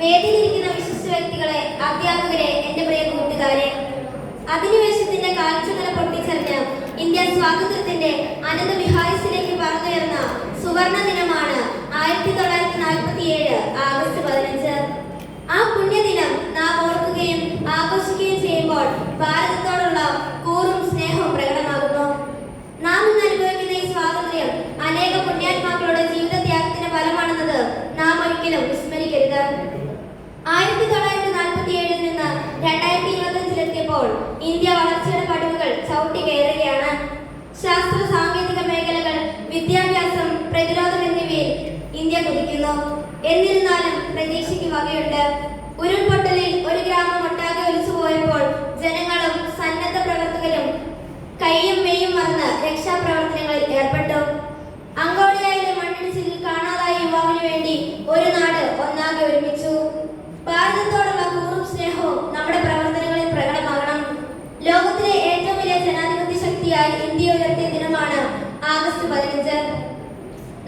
വേദിയിലിരിക്കുന്ന വിശിഷ്ട വ്യക്തികളെ, അധ്യാപകരെ, എന്റെ പ്രിയ കൂട്ടുകാരെ, അധിനിവേശത്തിന്റെ കാൽച്ചുമല പൊട്ടിച്ചെറിഞ്ഞ് ഇന്ത്യ സ്വാതന്ത്ര്യത്തിന്റെ അനന്ത വിഹായസിലേക്ക് പറന്നുയർന്ന സുവർണ ദിനമാണ് 1947 ആഗസ്റ്റ് 15. ആ പുണ്യദിനം നാം ഓർക്കുകയും ആഘോഷിക്കുകയും ചെയ്യുമ്പോൾ ഭാരതത്തോടുള്ള കൂറും സ്നേഹവും പ്രകടമാകുന്നു. നാം ഇന്ന് അനുഭവിക്കുന്ന ഈ സ്വാതന്ത്ര്യം അനേക പുണ്യാത്മാക്കളുടെ ജീവിതത്യാഗത്തിന്റെ ഫലമാണെന്നത് നാം ഒരിക്കലും വിസ്മരിക്കരുത്. 1947 നിന്ന് 2025 ഇന്ത്യ വളർച്ചയുടെ പടിവുകൾ ചവിട്ടി കയറുകയാണ്. ശാസ്ത്ര സാങ്കേതിക മേഖലകൾ, വിദ്യാഭ്യാസം, പ്രതിരോധം എന്നിവയിൽ ഇന്ത്യ കുതിക്കുന്നു. എന്നിരുന്നാലും പ്രതീക്ഷയ്ക്ക് വകയുണ്ട്. ഉരുൾപൊട്ടലിൽ ഒരു ഗ്രാമം ഒട്ടാകെ ഒലിച്ചു പോയപ്പോൾ ജനങ്ങളും സന്നദ്ധ പ്രവർത്തകരും കൈയും മെയ്യും മറന്ന് രക്ഷാപ്രവർത്തനങ്ങളിൽ ഏർപ്പെട്ടു. അങ്കോളിയയിലെ മണ്ണിടിച്ചിൽ കാണാതായ യുവാവിന് വേണ്ടി ഒരു നാട് ഒന്നാകെ ഒരുമിച്ചു. ഭാരതത്തോടുള്ള കൂറും സ്നേഹവും നമ്മുടെ പ്രവർത്തനങ്ങളിൽ പ്രകടമാകണം. ലോകത്തിലെ ഏറ്റവും വലിയ ജനാധിപത്യ ശക്തിയായി ഇന്ത്യ ഉയർത്തിയ ദിനമാണ് ആഗസ്റ്റ് 15.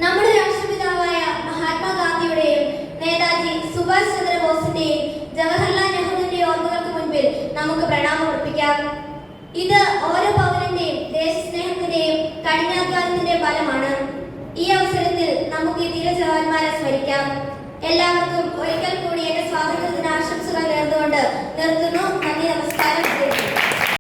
നമ്മുടെ രാഷ്ട്രപിതാവായ മഹാത്മാഗാന്ധിയുടെയും നേതാജി സുഭാഷ് ചന്ദ്രബോസിന്റെയും ജവഹർലാൽ നെഹ്റുവിന്റെയും ഓർമ്മകൾക്ക് മുൻപിൽ നമുക്ക് പ്രണാമം അർപ്പിക്കാം. ഇത് ഓരോ പൗരന്റെയും ദേശസ്നേഹത്തിന്റെയും കഠിനാധ്വാനത്തിന്റെയും ഫലമാണ്. ഈ അവസരത്തിൽ നമുക്ക് ഈ ധീരജവാന്മാരെ സ്മരിക്കാം. എല്ലാവർക്കും ഒരിക്കൽ കൂടി എന്റെ സ്വാതന്ത്ര്യദിന ആശംസകൾ നേർന്നുകൊണ്ട് നിർത്തുന്നു. നന്ദി, നമസ്കാരം.